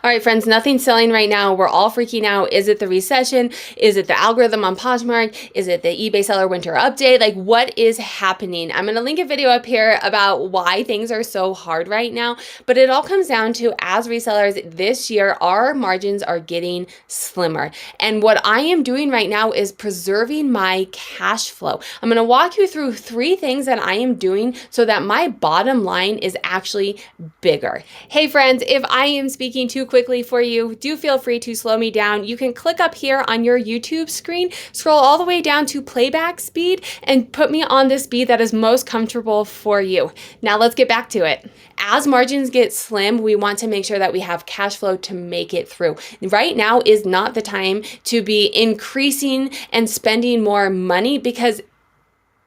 All right, friends, nothing's selling right now. We're all freaking out. Is it the recession? Is it the algorithm on Poshmark? Is it the eBay seller winter update? Like, what is happening? I'm going to link a video up here about why things are so hard right now. But it all comes down to, as resellers this year, our margins are getting slimmer. And what I am doing right now is preserving my cash flow. I'm going to walk you through 3 things that I am doing so that my bottom line is actually bigger. Hey, friends, if I am speaking too quickly for you, do feel free to slow me down. You can click up here on your YouTube screen, scroll all the way down to playback speed, and put me on the speed that is most comfortable for you. Now let's get back to it. As margins get slim, we want to make sure that we have cash flow to make it through. Right now is not the time to be increasing and spending more money because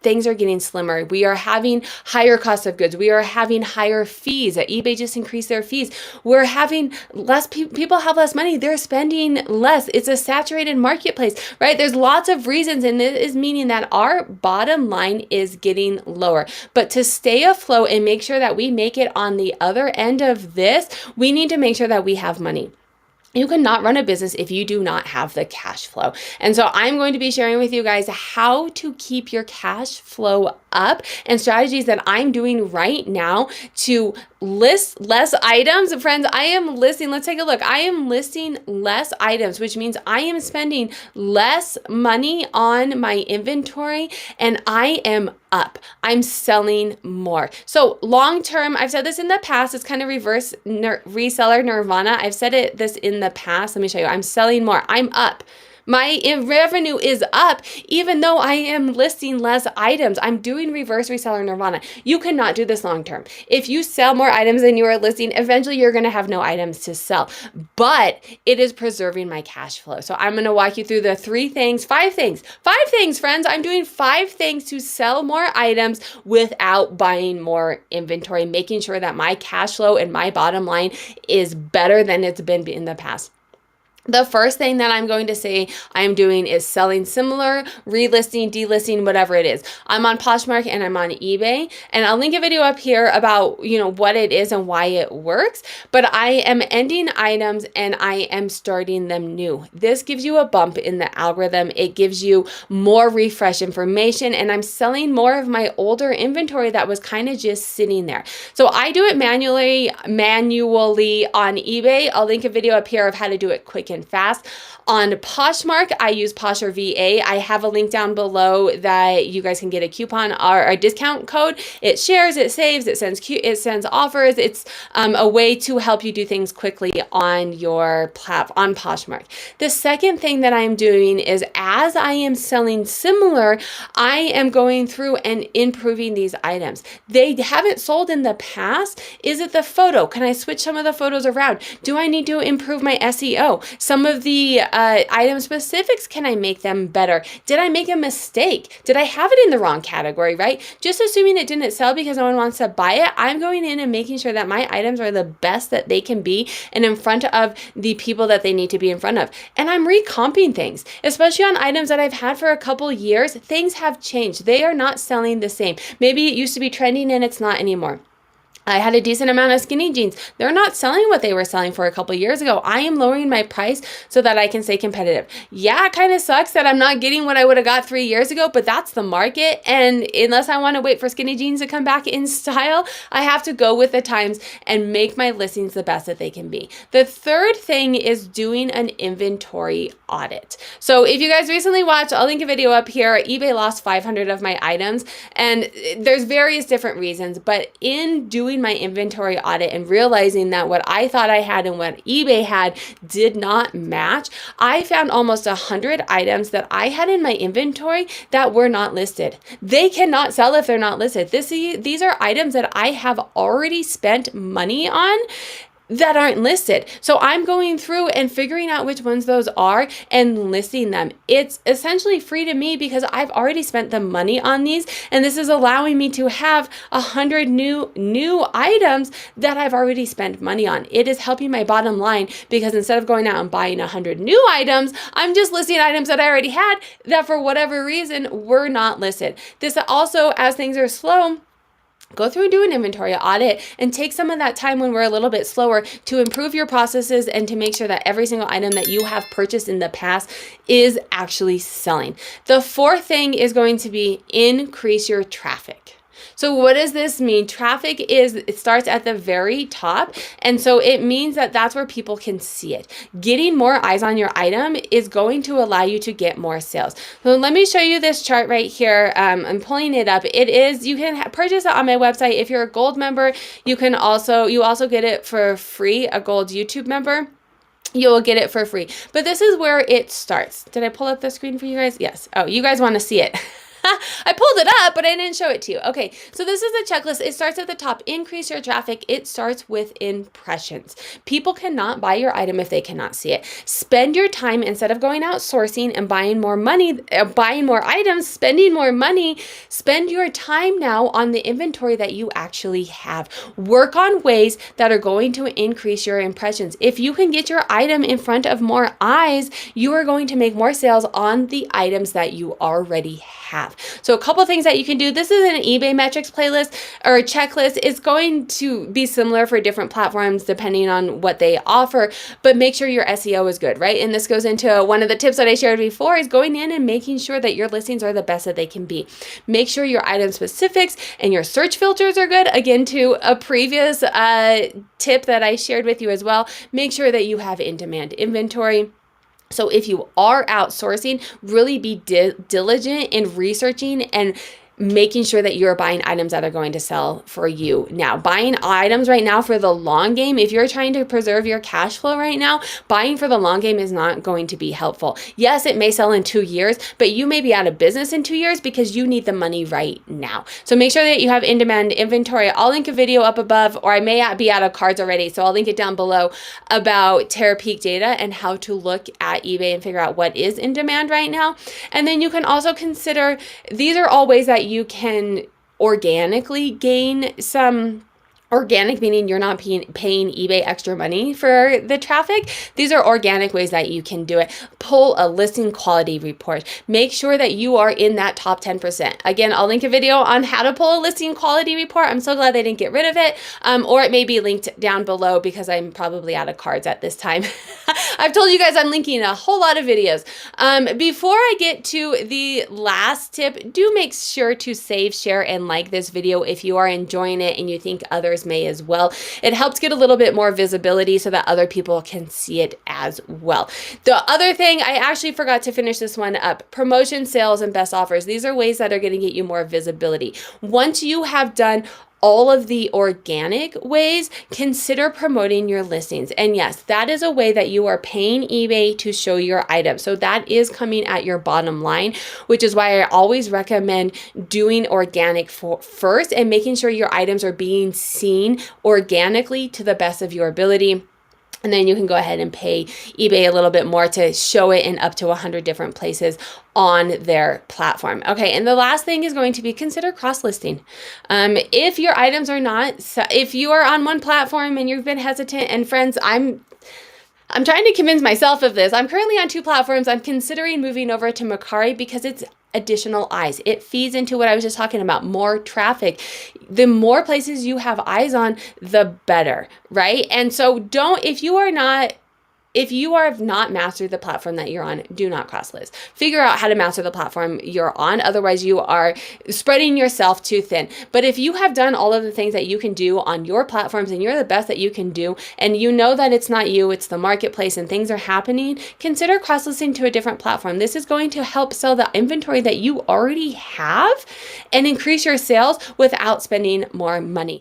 things are getting slimmer. We are having higher costs of goods. We are having higher fees. eBay just increased their fees. We're having less people have less money. They're spending less. It's a saturated marketplace, right? There's lots of reasons, and it is meaning that our bottom line is getting lower. But to stay afloat and make sure that we make it on the other end of this, we need to make sure that we have money. You cannot run a business if you do not have the cash flow. And so I'm going to be sharing with you guys how to keep your cash flow up and strategies that I'm doing right now to list less items. Friends, I am listing, let's take a look. I am listing less items, which means I am spending less money on my inventory and I am up. I'm selling more. So long term, I've said this in the past, it's kind of reverse reseller nirvana. I've said this in the past. Let me show you. I'm selling more. I'm up. My revenue is up, even though I am listing less items. I'm doing reverse reseller nirvana. You cannot do this long term. If you sell more items than you are listing, eventually you're going to have no items to sell. But it is preserving my cash flow. So I'm going to walk you through the 5 things, friends. I'm doing 5 things to sell more items without buying more inventory, making sure that my cash flow and my bottom line is better than it's been in the past. The first thing that I'm going to say I'm doing is selling similar, relisting, delisting, whatever it is. I'm on Poshmark and I'm on eBay, and I'll link a video up here about, what it is and why it works, but I am ending items and I am starting them new. This gives you a bump in the algorithm. It gives you more refresh information, and I'm selling more of my older inventory that was kind of just sitting there. So I do it manually on eBay. I'll link a video up here of how to do it quick and fast. On Poshmark, I use Posher VA. I have a link down below that you guys can get a coupon or a discount code. It shares, it saves, it sends offers. It's a way to help you do things quickly on your on Poshmark. The second thing that I'm doing is, as I am selling similar, I am going through and improving these items. They haven't sold in the past. Is it the photo? Can I switch some of the photos around? Do I need to improve my SEO? Some of the item specifics, can I make them better? Did I make a mistake? Did I have it in the wrong category, right? Just assuming it didn't sell because no one wants to buy it, I'm going in and making sure that my items are the best that they can be and in front of the people that they need to be in front of. And I'm recomping things, especially on items that I've had for a couple years. Things have changed. They are not selling the same. Maybe it used to be trending and it's not anymore. I had a decent amount of skinny jeans. They're not selling what they were selling for a couple years ago. I am lowering my price so that I can stay competitive. Yeah, it kind of sucks that I'm not getting what I would have got 3 years ago, but that's the market. And unless I want to wait for skinny jeans to come back in style, I have to go with the times and make my listings the best that they can be. The third thing is doing an inventory audit. So if you guys recently watched, I'll link a video up here. eBay lost 500 of my items, and there's various different reasons, but in doing my inventory audit and realizing that what I thought I had and what eBay had did not match, I found almost 100 items that I had in my inventory that were not listed. They cannot sell if they're not listed. These are items that I have already spent money on that aren't listed. So I'm going through and figuring out which ones those are and listing them. It's essentially free to me because I've already spent the money on these, and this is allowing me to have 100 new items that I've already spent money on. It is helping my bottom line because instead of going out and buying 100 new items, I'm just listing items that I already had that for whatever reason were not listed. This also, as things are slow, go through and do an inventory audit and take some of that time when we're a little bit slower to improve your processes and to make sure that every single item that you have purchased in the past is actually selling. The fourth thing is going to be increase your traffic. So what does this mean? Traffic it starts at the very top. And so it means that that's where people can see it. Getting more eyes on your item is going to allow you to get more sales. So let me show you this chart right here. I'm pulling it up. You can purchase it on my website. If you're a gold member, you also get it for free, a gold YouTube member. You will get it for free. But this is where it starts. Did I pull up the screen for you guys? Yes. Oh, you guys want to see it. I pulled it up, but I didn't show it to you. Okay, so this is a checklist. It starts at the top. Increase your traffic. It starts with impressions. People cannot buy your item if they cannot see it. Spend your time, instead of going out sourcing and buying more money, buying more items, spending more money, spend your time now on the inventory that you actually have. Work on ways that are going to increase your impressions. If you can get your item in front of more eyes, you are going to make more sales on the items that you already have. So a couple things that you can do. This is an eBay metrics playlist or checklist. It's going to be similar for different platforms depending on what they offer, but make sure your SEO is good, right? And this goes into one of the tips that I shared before is going in and making sure that your listings are the best that they can be. Make sure your item specifics and your search filters are good. Again, to a previous tip that I shared with you as well, make sure that you have in-demand inventory. So if you are outsourcing, really be diligent in researching and making sure that you're buying items that are going to sell for you. Now, buying items right now for the long game, if you're trying to preserve your cash flow right now, buying for the long game is not going to be helpful. Yes, it may sell in 2 years, but you may be out of business in 2 years because you need the money right now. So make sure that you have in-demand inventory. I'll link a video up above, or I may be out of cards already, so I'll link it down below about Terapeak data and how to look at eBay and figure out what is in demand right now. And then you can also consider, these are all ways that you can organically gain some. Organic meaning you're not paying eBay extra money for the traffic. These are organic ways that you can do it. Pull a listing quality report. Make sure that you are in that top 10%. Again, I'll link a video on how to pull a listing quality report. I'm so glad they didn't get rid of it. Or it may be linked down below because I'm probably out of cards at this time. I've told you guys I'm linking a whole lot of videos. Before I get to the last tip, do make sure to save, share, and like this video if you are enjoying it and you think others may as well. It helps get a little bit more visibility so that other people can see it as well. The other thing, I actually forgot to finish this one up. Promotion, sales, and best offers. These are ways that are going to get you more visibility. Once you have done all of the organic ways, consider promoting your listings. And yes, that is a way that you are paying eBay to show your item. So that is coming at your bottom line, which is why I always recommend doing organic first and making sure your items are being seen organically to the best of your ability. And then you can go ahead and pay eBay a little bit more to show it in up to 100 different places on their platform. Okay, and the last thing is going to be consider cross-listing. If your items are not, if you are on one platform and you've been hesitant, and friends, I'm trying to convince myself of this. I'm currently on 2 platforms. I'm considering moving over to Mercari because it's additional eyes. It feeds into what I was just talking about, more traffic. The more places you have eyes on, the better, right? And so if you have not mastered the platform that you're on, do not cross-list. Figure out how to master the platform you're on. Otherwise, you are spreading yourself too thin. But if you have done all of the things that you can do on your platforms and you're the best that you can do, and you know that it's not you, it's the marketplace and things are happening, consider cross-listing to a different platform. This is going to help sell the inventory that you already have and increase your sales without spending more money.